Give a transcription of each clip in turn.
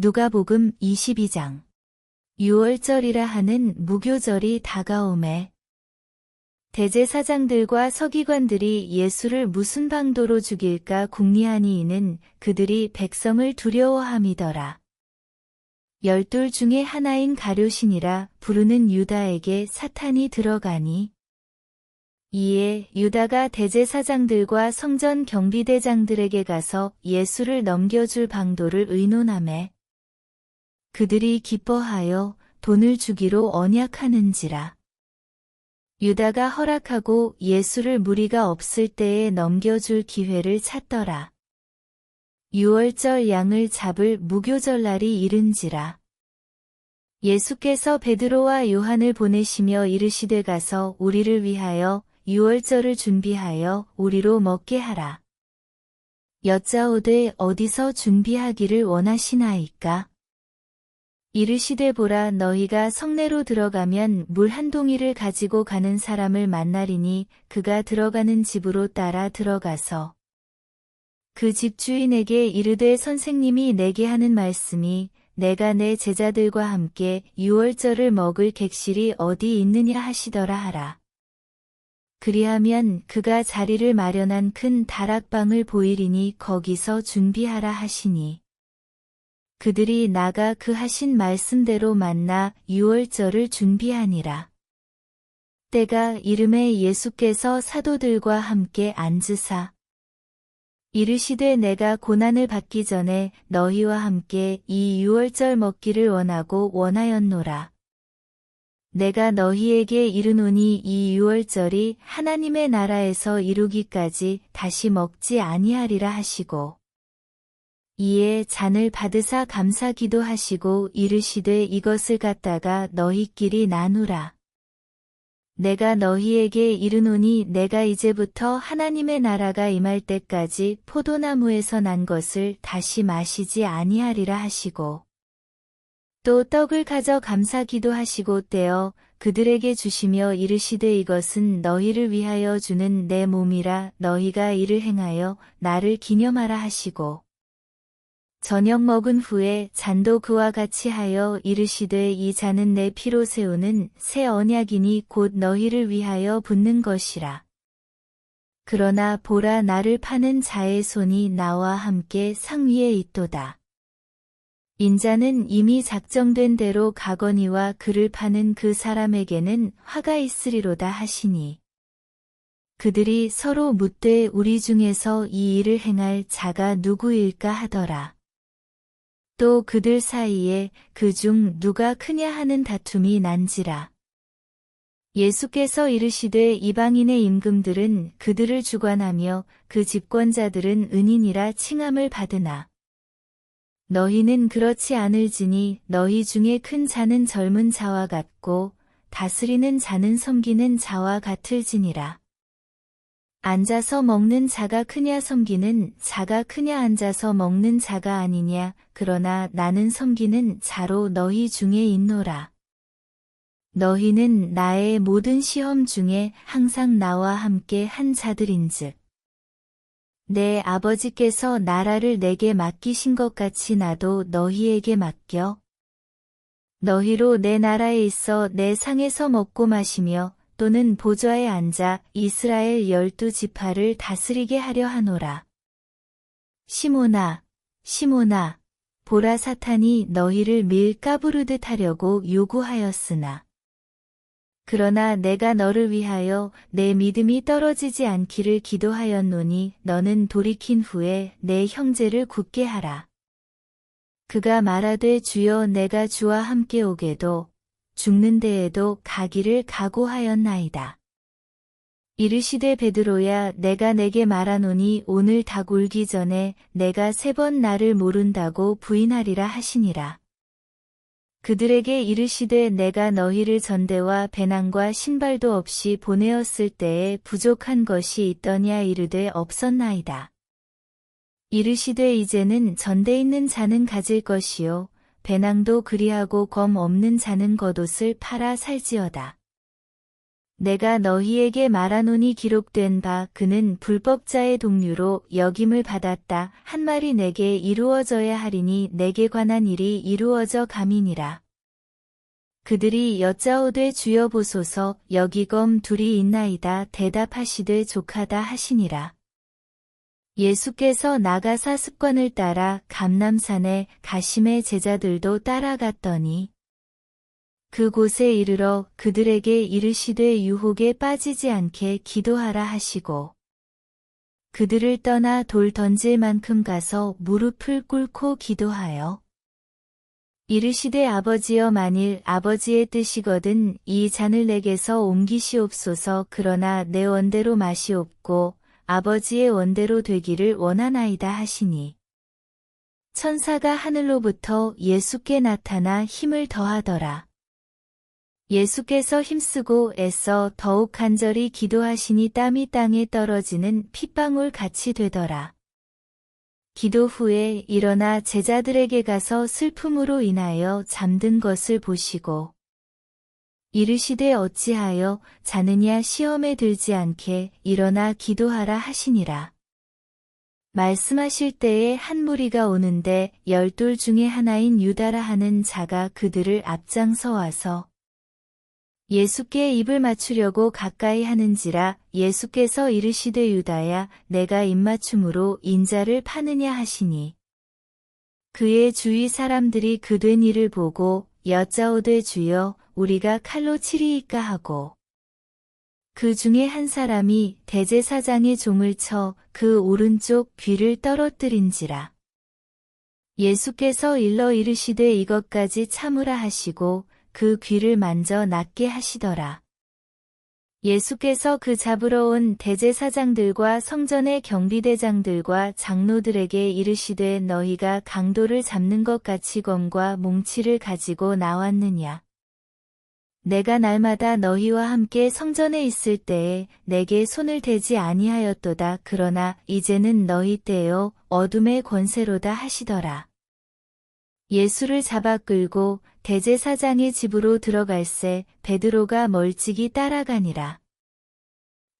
누가복음 22장. 유월절이라 하는 무교절이 다가오매 대제사장들과 서기관들이 예수를 무슨 방도로 죽일까 궁리하니 이는 그들이 백성을 두려워함이더라. 12 중에 하나인 가룟이라 부르는 유다에게 사탄이 들어가니 이에 유다가 대제사장들과 성전 경비대장들에게 가서 예수를 넘겨줄 방도를 의논하매 그들이 기뻐하여 돈을 주기로 언약하는지라. 유다가 허락하고 예수를 무리가 없을 때에 넘겨줄 기회를 찾더라. 유월절 양을 잡을 무교절 날이 이른지라. 예수께서 베드로와 요한을 보내시며 이르시되 가서 우리를 위하여 유월절을 준비하여 우리로 먹게 하라. 여짜오되 어디서 준비하기를 원하시나이까? 이르시되 보라 너희가 성내로 들어가면 물 한 동이를 가지고 가는 사람을 만나리니 그가 들어가는 집으로 따라 들어가서 그 집주인에게 이르되 선생님이 내게 하는 말씀이 내가 내 제자들과 함께 유월절을 먹을 객실이 어디 있느냐 하시더라 하라. 그리하면 그가 자리를 마련한 큰 다락방을 보이리니 거기서 준비하라 하시니 그들이 나가 그 하신 말씀대로 만나 유월절을 준비하니라. 때가 이름에 예수께서 사도들과 함께 앉으사 이르시되 내가 고난을 받기 전에 너희와 함께 이 유월절 먹기를 원하고 원하였노라. 내가 너희에게 이르노니 이 유월절이 하나님의 나라에서 이루기까지 다시 먹지 아니하리라 하시고 이에 잔을 받으사 감사 기도하시고 이르시되 이것을 갖다가 너희끼리 나누라. 내가 너희에게 이르노니 내가 이제부터 하나님의 나라가 임할 때까지 포도나무에서 난 것을 다시 마시지 아니하리라 하시고 또 떡을 가져 감사 기도하시고 떼어 그들에게 주시며 이르시되 이것은 너희를 위하여 주는 내 몸이라 너희가 이를 행하여 나를 기념하라 하시고 저녁 먹은 후에 잔도 그와 같이 하여 이르시되 이 잔은 내 피로 세우는 새 언약이니 곧 너희를 위하여 붓는 것이라. 그러나 보라 나를 파는 자의 손이 나와 함께 상 위에 있도다. 인자는 이미 작정된 대로 가거니와 그를 파는 그 사람에게는 화가 있으리로다 하시니 그들이 서로 묻되 우리 중에서 이 일을 행할 자가 누구일까 하더라. 또 그들 사이에 그 중 누가 크냐 하는 다툼이 난지라. 예수께서 이르시되 이방인의 임금들은 그들을 주관하며 그 집권자들은 은인이라 칭함을 받으나 너희는 그렇지 않을지니 너희 중에 큰 자는 젊은 자와 같고 다스리는 자는 섬기는 자와 같을지니라. 앉아서 먹는 자가 크냐 섬기는 자가 크냐 앉아서 먹는 자가 아니냐 그러나 나는 섬기는 자로 너희 중에 있노라. 너희는 나의 모든 시험 중에 항상 나와 함께 한 자들인즉 내 아버지께서 나라를 내게 맡기신 것 같이 나도 너희에게 맡겨 너희로 내 나라에 있어 내 상에서 먹고 마시며 또는 보좌에 앉아 이스라엘 12지파를 다스리게 하려 하노라. 시몬아, 시몬아, 보라 사탄이 너희를 밀 까부르듯 하려고 요구하였으나 그러나 내가 너를 위하여 내 믿음이 떨어지지 않기를 기도하였노니 너는 돌이킨 후에 내 형제를 굳게 하라. 그가 말하되 주여 내가 주와 함께 오게도 죽는 데에도 가기를 각오하였나이다. 이르시되 베드로야 내가 내게 말하노니 오늘 닭 울기 전에 내가 3번 나를 모른다고 부인하리라 하시니라. 그들에게 이르시되 내가 너희를 전대와 배낭과 신발도 없이 보내었을 때에 부족한 것이 있더냐 이르되 없었나이다. 이르시되 이제는 전대 있는 자는 가질 것이요 배낭도 그리하고 검 없는 자는 겉옷을 팔아 살지어다. 내가 너희에게 말하노니 기록된 바 그는 불법자의 동류로 여김을 받았다 한 말이 내게 이루어져야 하리니 내게 관한 일이 이루어져 감이니라. 그들이 여짜오되 주여 보소서 여기검 둘이 있나이다 대답하시되 족하다 하시니라. 예수께서 나가사 습관을 따라 감람산에 가심의 제자들도 따라갔더니 그곳에 이르러 그들에게 이르시되 유혹에 빠지지 않게 기도하라 하시고 그들을 떠나 돌 던질 만큼 가서 무릎을 꿇고 기도하여 이르시되 아버지여 만일 아버지의 뜻이거든 이 잔을 내게서 옮기시옵소서 그러나 내 원대로 마시옵고 아버지의 원대로 되기를 원하나이다 하시니 천사가 하늘로부터 예수께 나타나 힘을 더하더라. 예수께서 힘쓰고 애써 더욱 간절히 기도하시니 땀이 땅에 떨어지는 핏방울 같이 되더라. 기도 후에 일어나 제자들에게 가서 슬픔으로 인하여 잠든 것을 보시고 이르시되 어찌하여 자느냐 시험에 들지 않게 일어나 기도하라 하시니라. 말씀하실 때에 한 무리가 오는데 12 중에 하나인 유다라 하는 자가 그들을 앞장서 와서 예수께 입을 맞추려고 가까이 하는지라 예수께서 이르시되 유다야 내가 입맞춤으로 인자를 파느냐 하시니 그의 주위 사람들이 그 된 일을 보고 여짜오되 주여 우리가 칼로 치리이까 하고 그 중에 한 사람이 대제사장의 종을 쳐 그 오른쪽 귀를 떨어뜨린지라. 예수께서 일러 이르시되 이것까지 참으라 하시고 그 귀를 만져 낫게 하시더라. 예수께서 그 잡으러 온 대제사장들과 성전의 경비대장들과 장로들에게 이르시되 너희가 강도를 잡는 것 같이 검과 몽치를 가지고 나왔느냐. 내가 날마다 너희와 함께 성전에 있을 때에 내게 손을 대지 아니하였도다. 그러나 이제는 너희 때요 어둠의 권세로다 하시더라. 예수를 잡아 끌고 대제사장의 집으로 들어갈새 베드로가 멀찍이 따라가니라.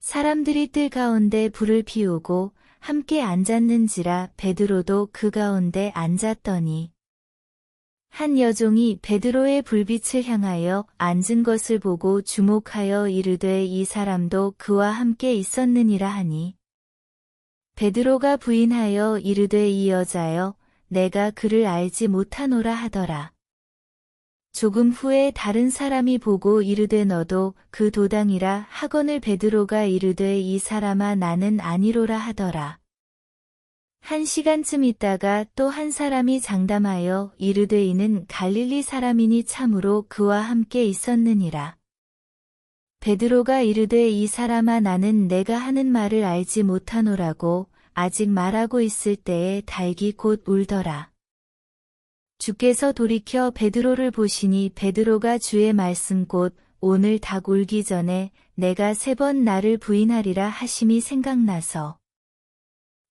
사람들이 뜰 가운데 불을 피우고 함께 앉았는지라 베드로도 그 가운데 앉았더니 한 여종이 베드로의 불빛을 향하여 앉은 것을 보고 주목하여 이르되 이 사람도 그와 함께 있었느니라 하니 베드로가 부인하여 이르되 이 여자여 내가 그를 알지 못하노라 하더라. 조금 후에 다른 사람이 보고 이르되 너도 그 도당이라 하거늘 베드로가 이르되 이 사람아 나는 아니로라 하더라. 1시간쯤 있다가 또 한 사람이 장담하여 이르되 이는 갈릴리 사람이니 참으로 그와 함께 있었느니라. 베드로가 이르되 이 사람아 나는 내가 하는 말을 알지 못하노라고 아직 말하고 있을 때에 닭이 곧 울더라. 주께서 돌이켜 베드로를 보시니 베드로가 주의 말씀 곧 오늘 닭 울기 전에 내가 3번 나를 부인하리라 하심이 생각나서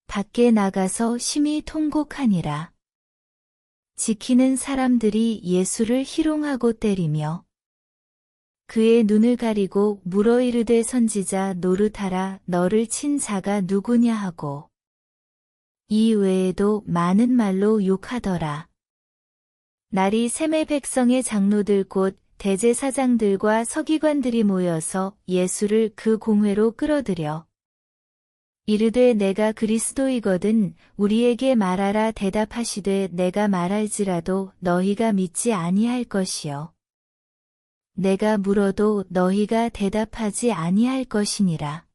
밖에 나가서 심히 통곡하니라. 지키는 사람들이 예수를 희롱하고 때리며 그의 눈을 가리고 물어 이르되 선지자 노릇하라 너를 친 자가 누구냐 하고 이 외에도 많은 말로 욕하더라. 날이 새매 백성의 장로들 곧 대제사장들과 서기관들이 모여서 예수를 그 공회로 끌어들여 이르되 내가 그리스도이거든 우리에게 말하라 대답하시되 내가 말할지라도 너희가 믿지 아니할 것이요 내가 물어도 너희가 대답하지 아니할 것이니라.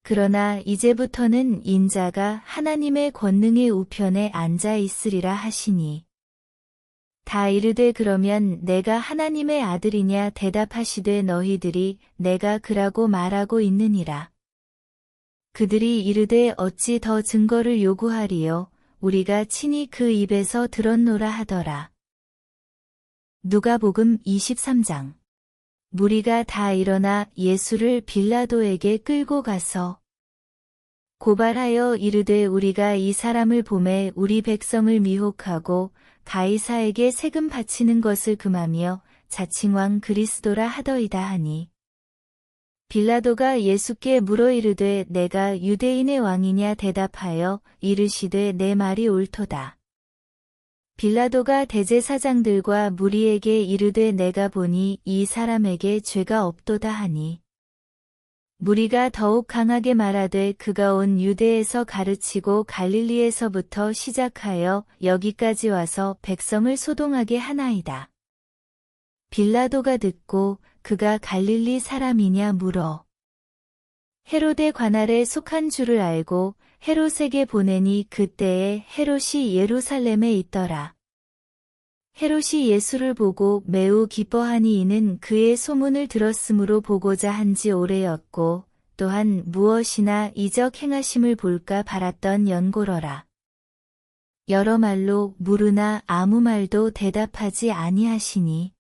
그러나 이제부터는 인자가 하나님의 권능의 우편에 앉아 있으리라 하시니 다 이르되 그러면 내가 하나님의 아들이냐 대답하시되 너희들이 내가 그라고 말하고 있느니라. 그들이 이르되 어찌 더 증거를 요구하리요 우리가 친히 그 입에서 들었노라 하더라. 누가복음 23장 무리가 다 일어나 예수를 빌라도에게 끌고 가서 고발하여 이르되 우리가 이 사람을 보매 우리 백성을 미혹하고 가이사에게 세금 바치는 것을 금하며 자칭 왕 그리스도라 하더이다 하니 빌라도가 예수께 물어 이르되 내가 유대인의 왕이냐 대답하여 이르시되 내 말이 옳도다. 빌라도가 대제사장들과 무리에게 이르되 내가 보니 이 사람에게 죄가 없도다 하니 무리가 더욱 강하게 말하되 그가 온 유대에서 가르치고 갈릴리에서부터 시작하여 여기까지 와서 백성을 소동하게 하나이다. 빌라도가 듣고 그가 갈릴리 사람이냐 물어 헤롯의 관할에 속한 줄을 알고 헤롯에게 보내니 그때에 헤롯이 예루살렘에 있더라. 헤롯이 예수를 보고 매우 기뻐하니 이는 그의 소문을 들었으므로 보고자 한지 오래였고 또한 무엇이나 이적 행하심을 볼까 바랐던 연고로라. 여러 말로 물으나 아무 말도 대답하지 아니하시니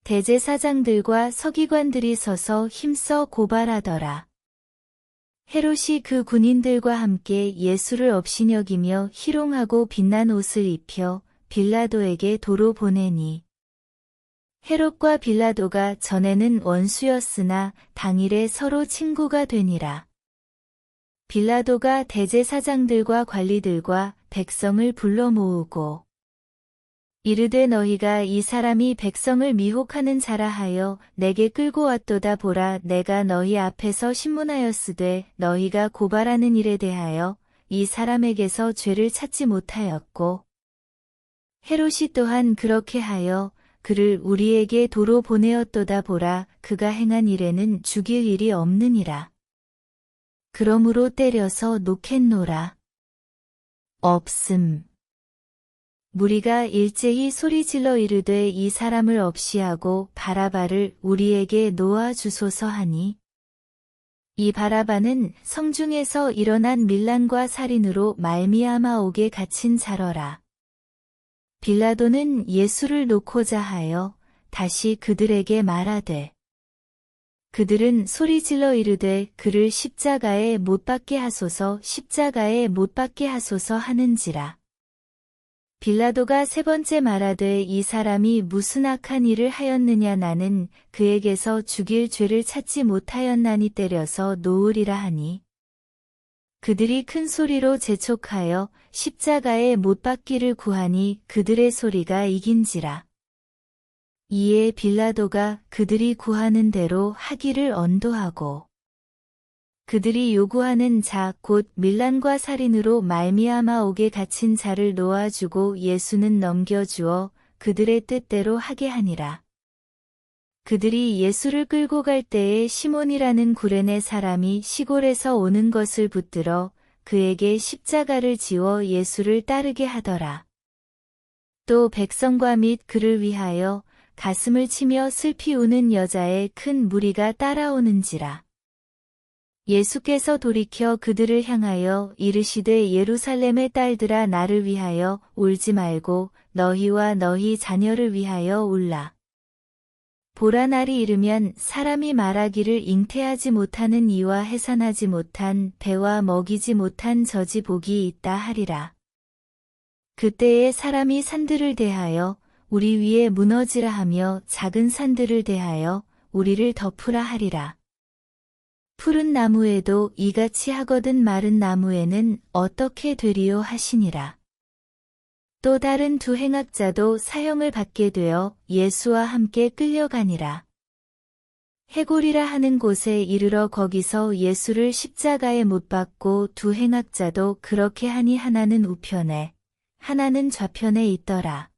대제사장들과 서기관들이 서서 힘써 고발하더라. 헤롯이 그 군인들과 함께 예수를 업신여기며 희롱하고 빛난 옷을 입혀 빌라도에게 도로 보내니 헤롯과 빌라도가 전에는 원수였으나 당일에 서로 친구가 되니라. 빌라도가 대제사장들과 관리들과 백성을 불러 모으고 이르되 너희가 이 사람이 백성을 미혹하는 자라 하여 내게 끌고 왔도다 보라 내가 너희 앞에서 신문하였으되 너희가 고발하는 일에 대하여 이 사람에게서 죄를 찾지 못하였고 헤롯이 또한 그렇게 하여 그를 우리에게 도로 보내었도다 보라 그가 행한 일에는 죽일 일이 없느니라. 그러므로 때려서 놓겠노라. 없음. 무리가 일제히 소리질러 이르되 이 사람을 없이하고 바라바를 우리에게 놓아 주소서 하니 이 바라바는 성중에서 일어난 밀란과 살인으로 말미암아 옥에 갇힌 자러라. 빌라도는 예수를 놓고자 하여 다시 그들에게 말하되 그들은 소리질러 이르되 그를 십자가에 못 박게 하소서 십자가에 못 박게 하소서 하는지라. 빌라도가 세 번째 말하되 이 사람이 무슨 악한 일을 하였느냐 나는 그에게서 죽일 죄를 찾지 못하였나니 때려서 놓으리라 하니 그들이 큰 소리로 재촉하여 십자가에 못 박기를 구하니 그들의 소리가 이긴지라. 이에 빌라도가 그들이 구하는 대로 하기를 언도하고 그들이 요구하는 자 곧 밀란과 살인으로 말미암아 옥에 갇힌 자를 놓아주고 예수는 넘겨주어 그들의 뜻대로 하게 하니라. 그들이 예수를 끌고 갈 때에 시몬이라는 구레네 사람이 시골에서 오는 것을 붙들어 그에게 십자가를 지워 예수를 따르게 하더라. 또 백성과 및 그를 위하여 가슴을 치며 슬피 우는 여자의 큰 무리가 따라오는지라. 예수께서 돌이켜 그들을 향하여 이르시되 예루살렘의 딸들아 나를 위하여 울지 말고 너희와 너희 자녀를 위하여 울라. 보라 날이 이르면 사람이 말하기를 잉태하지 못하는 이와 해산하지 못한 배와 먹이지 못한 젖이 복이 있다 하리라. 그때에 사람이 산들을 대하여 우리 위에 무너지라 하며 작은 산들을 대하여 우리를 덮으라 하리라. 푸른 나무에도 이같이 하거든 마른 나무에는 어떻게 되리요 하시니라. 또 다른 두 행악자도 사형을 받게 되어 예수와 함께 끌려가니라. 해골이라 하는 곳에 이르러 거기서 예수를 십자가에 못 박고 두 행악자도 그렇게 하니 하나는 우편에 하나는 좌편에 있더라.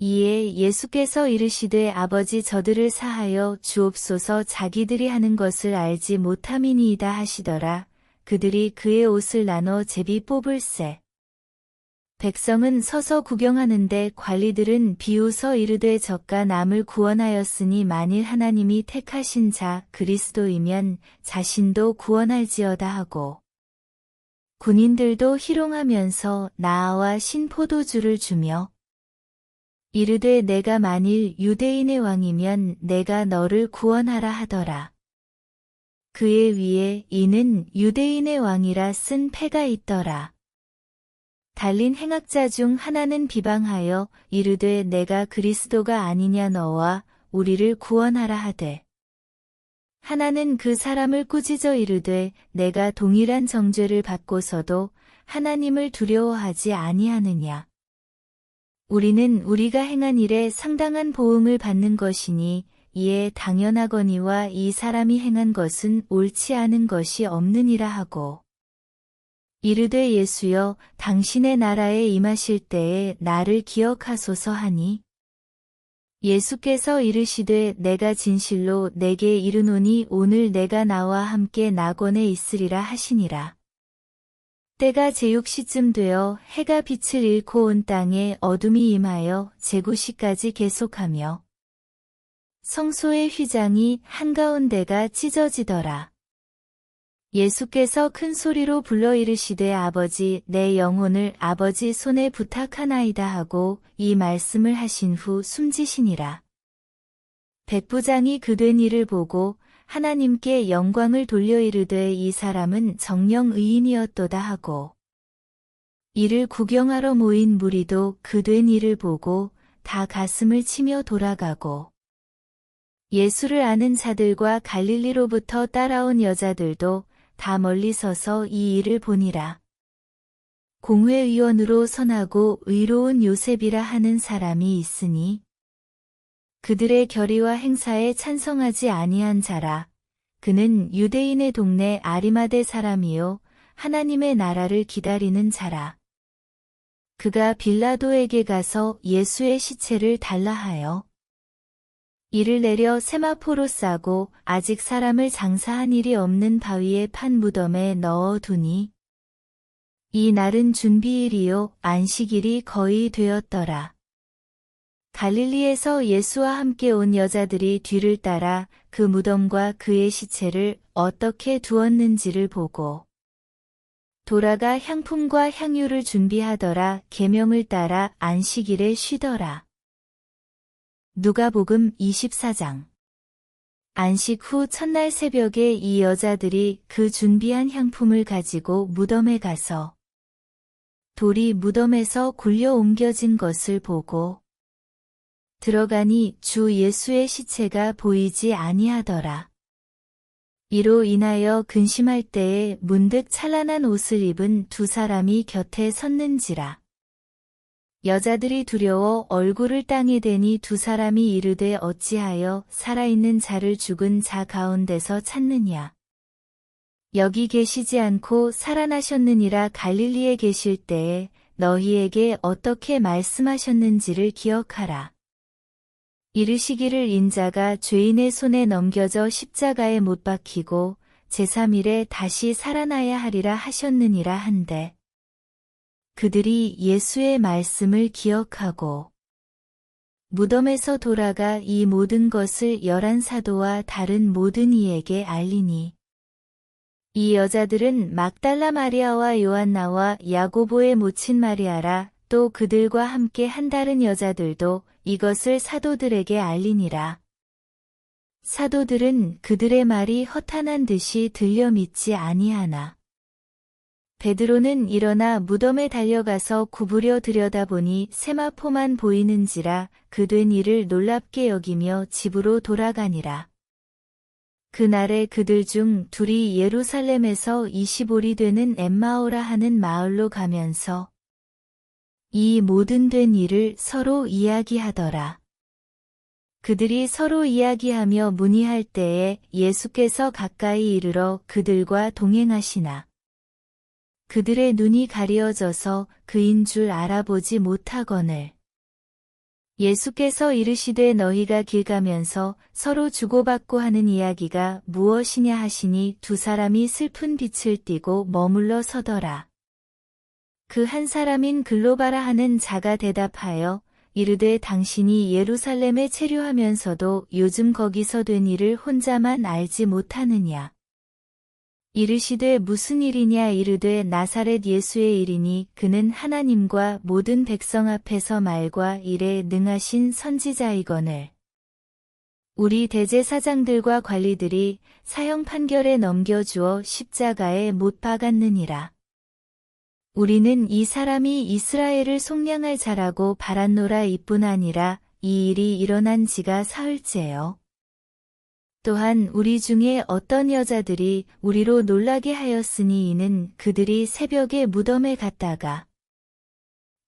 이에 예수께서 이르시되 아버지 저들을 사하여 주옵소서 자기들이 하는 것을 알지 못함이니이다 하시더라. 그들이 그의 옷을 나눠 제비 뽑을세. 백성은 서서 구경하는데 관리들은 비웃어 이르되 저가 남을 구원하였으니 만일 하나님이 택하신 자 그리스도이면 자신도 구원할지어다 하고 군인들도 희롱하면서 나아와 신포도주를 주며 이르되 내가 만일 유대인의 왕이면 내가 너를 구원하라 하더라. 그의 위에 이는 유대인의 왕이라 쓴 패가 있더라. 달린 행악자 중 하나는 비방하여 이르되 내가 그리스도가 아니냐 너와 우리를 구원하라 하되 하나는 그 사람을 꾸짖어 이르되 내가 동일한 정죄를 받고서도 하나님을 두려워하지 아니하느냐. 우리는 우리가 행한 일에 상당한 보응을 받는 것이니 이에 당연하거니와 이 사람이 행한 것은 옳지 않은 것이 없느니라 하고 이르되 예수여 당신의 나라에 임하실 때에 나를 기억하소서 하니 예수께서 이르시되 내가 진실로 내게 이르노니 오늘 내가 나와 함께 낙원에 있으리라 하시니라. 때가 제6시쯤 되어 해가 빛을 잃고 온 땅에 어둠이 임하여 제9시까지 계속하며 성소의 휘장이 한가운데가 찢어지더라. 예수께서 큰 소리로 불러 이르시되 아버지 내 영혼을 아버지 손에 부탁하나이다 하고 이 말씀을 하신 후 숨지시니라. 백부장이 그된 일을 보고 하나님께 영광을 돌려 이르되 이 사람은 정령 의인이었도다 하고 이를 구경하러 모인 무리도 그된 일을 보고 다 가슴을 치며 돌아가고 예수를 아는 자들과 갈릴리로부터 따라온 여자들도 다 멀리 서서 이 일을 보니라. 공회의원으로 선하고 의로운 요셉이라 하는 사람이 있으니 그들의 결의와 행사에 찬성하지 아니한 자라. 그는 유대인의 동네 아리마대 사람이요 하나님의 나라를 기다리는 자라. 그가 빌라도에게 가서 예수의 시체를 달라 하여 이를 내려 세마포로 싸고 아직 사람을 장사한 일이 없는 바위에 판 무덤에 넣어 두니 이 날은 준비일이요 안식일이 거의 되었더라. 갈릴리에서 예수와 함께 온 여자들이 뒤를 따라 그 무덤과 그의 시체를 어떻게 두었는지를 보고 돌아가 향품과 향유를 준비하더라. 계명을 따라 안식일에 쉬더라. 누가복음 24장. 안식 후 첫날 새벽에 이 여자들이 그 준비한 향품을 가지고 무덤에 가서 돌이 무덤에서 굴려 옮겨진 것을 보고 들어가니 주 예수의 시체가 보이지 아니하더라. 이로 인하여 근심할 때에 문득 찬란한 옷을 입은 두 사람이 곁에 섰는지라. 여자들이 두려워 얼굴을 땅에 대니 두 사람이 이르되 어찌하여 살아있는 자를 죽은 자 가운데서 찾느냐. 여기 계시지 않고 살아나셨느니라. 갈릴리에 계실 때에 너희에게 어떻게 말씀하셨는지를 기억하라. 이르시기를 인자가 죄인의 손에 넘겨져 십자가에 못 박히고 제3일에 다시 살아나야 하리라 하셨느니라 한데 그들이 예수의 말씀을 기억하고 무덤에서 돌아가 이 모든 것을 11사도와 다른 모든 이에게 알리니 이 여자들은 막달라 마리아와 요한나와 야고보의 모친 마리아라. 또 그들과 함께 한 다른 여자들도 이것을 사도들에게 알리니라. 사도들은 그들의 말이 허탄한 듯이 들려 믿지 아니하나. 베드로는 일어나 무덤에 달려가서 구부려 들여다보니 세마포만 보이는지라. 그 된 일을 놀랍게 여기며 집으로 돌아가니라. 그날에 그들 중 둘이 예루살렘에서 25리 되는 엠마오라 하는 마을로 가면서 이 모든 된 일을 서로 이야기하더라. 그들이 서로 이야기하며 문의할 때에 예수께서 가까이 이르러 그들과 동행하시나. 그들의 눈이 가리어져서 그인 줄 알아보지 못하거늘. 예수께서 이르시되 너희가 길 가면서 서로 주고받고 하는 이야기가 무엇이냐 하시니 두 사람이 슬픈 빛을 띠고 머물러 서더라. 그 한 사람인 글로바라 하는 자가 대답하여 이르되 당신이 예루살렘에 체류하면서도 요즘 거기서 된 일을 혼자만 알지 못하느냐. 이르시되 무슨 일이냐. 이르되 나사렛 예수의 일이니 그는 하나님과 모든 백성 앞에서 말과 일에 능하신 선지자이거늘. 우리 대제사장들과 관리들이 사형 판결에 넘겨주어 십자가에 못 박았느니라. 우리는 이 사람이 이스라엘을 속량할 자라고 바랐노라. 이뿐 아니라 이 일이 일어난 지가 사흘째요. 또한 우리 중에 어떤 여자들이 우리로 놀라게 하였으니 이는 그들이 새벽에 무덤에 갔다가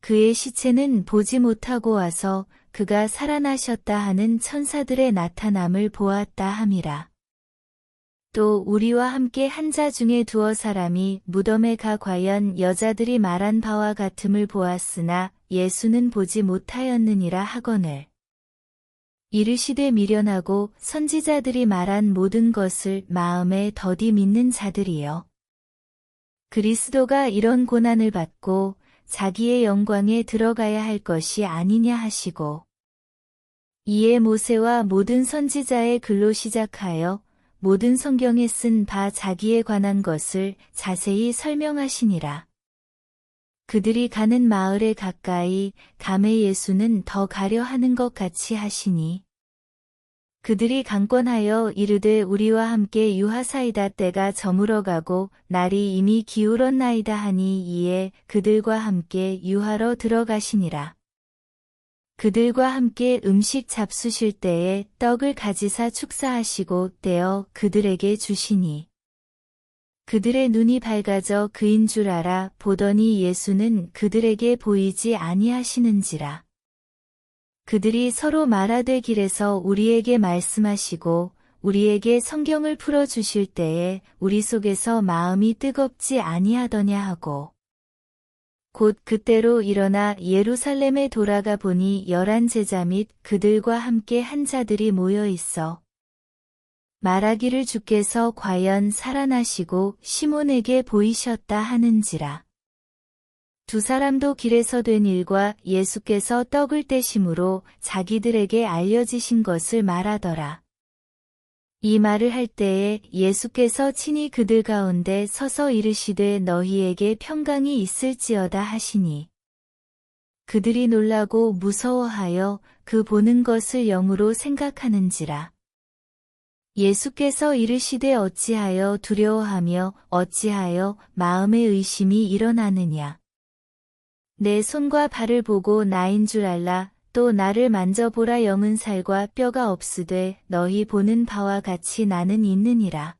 그의 시체는 보지 못하고 와서 그가 살아나셨다 하는 천사들의 나타남을 보았다 함이라. 또 우리와 함께 한 자 중에 두어 사람이 무덤에 가 과연 여자들이 말한 바와 같음을 보았으나 예수는 보지 못하였느니라 하거늘. 이르시되 미련하고 선지자들이 말한 모든 것을 마음에 더디 믿는 자들이여. 그리스도가 이런 고난을 받고 자기의 영광에 들어가야 할 것이 아니냐 하시고 이에 모세와 모든 선지자의 글로 시작하여 모든 성경에 쓴 바 자기에 관한 것을 자세히 설명하시니라. 그들이 가는 마을에 가까이 감에 예수는 더 가려 하는 것 같이 하시니 그들이 강권하여 이르되 우리와 함께 유하사이다 때가 저물어 가고 날이 이미 기울었나이다 하니 이에 그들과 함께 유하러 들어가시니라. 그들과 함께 음식 잡수실 때에 떡을 가지사 축사하시고 떼어 그들에게 주시니 그들의 눈이 밝아져 그인 줄 알아 보더니 예수는 그들에게 보이지 아니하시는지라. 그들이 서로 말하되 길에서 우리에게 말씀하시고 우리에게 성경을 풀어주실 때에 우리 속에서 마음이 뜨겁지 아니하더냐 하고 곧 그때로 일어나 예루살렘에 돌아가 보니 11 제자 및 그들과 함께 한 자들이 모여 있어 말하기를 주께서 과연 살아나시고 시몬에게 보이셨다 하는지라. 두 사람도 길에서 된 일과 예수께서 떡을 떼심으로 자기들에게 알려지신 것을 말하더라. 이 말을 할 때에 예수께서 친히 그들 가운데 서서 이르시되 너희에게 평강이 있을지어다 하시니 그들이 놀라고 무서워하여 그 보는 것을 영으로 생각하는지라. 예수께서 이르시되 어찌하여 두려워하며 어찌하여 마음의 의심이 일어나느냐. 내 손과 발을 보고 나인 줄 알라. 또 나를 만져보라. 영은 살과 뼈가 없으되 너희 보는 바와 같이 나는 있느니라.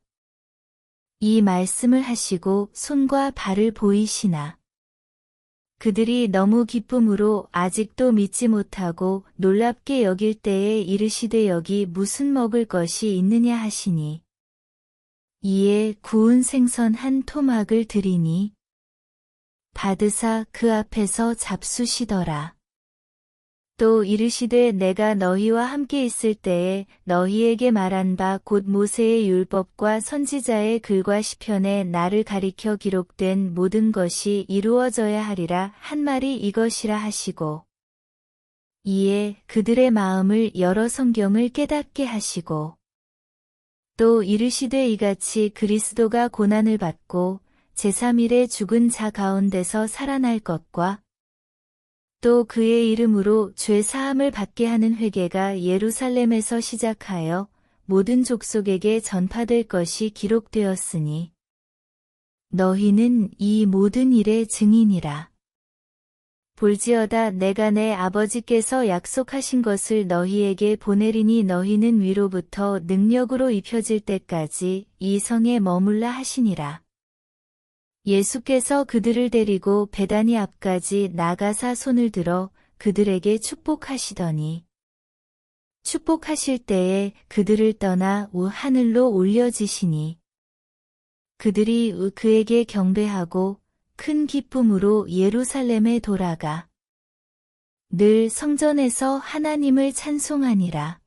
이 말씀을 하시고 손과 발을 보이시나. 그들이 너무 기쁨으로 아직도 믿지 못하고 놀랍게 여길 때에 이르시되 여기 무슨 먹을 것이 있느냐 하시니. 이에 구운 생선 한 토막을 드리니 받으사 그 앞에서 잡수시더라. 또 이르시되 내가 너희와 함께 있을 때에 너희에게 말한 바 곧 모세의 율법과 선지자의 글과 시편에 나를 가리켜 기록된 모든 것이 이루어져야 하리라 한 말이 이것이라 하시고 이에 그들의 마음을 열어 성경을 깨닫게 하시고 또 이르시되 이같이 그리스도가 고난을 받고 제3일에 죽은 자 가운데서 살아날 것과 또 그의 이름으로 죄 사함을 받게 하는 회개가 예루살렘에서 시작하여 모든 족속에게 전파될 것이 기록되었으니 너희는 이 모든 일의 증인이라. 볼지어다 내가 내 아버지께서 약속하신 것을 너희에게 보내리니 너희는 위로부터 능력으로 입혀질 때까지 이 성에 머물라 하시니라. 예수께서 그들을 데리고 베다니 앞까지 나가사 손을 들어 그들에게 축복하시더니 축복하실 때에 그들을 떠나 하늘로 올려지시니 그들이 그에게 경배하고 큰 기쁨으로 예루살렘에 돌아가 늘 성전에서 하나님을 찬송하니라.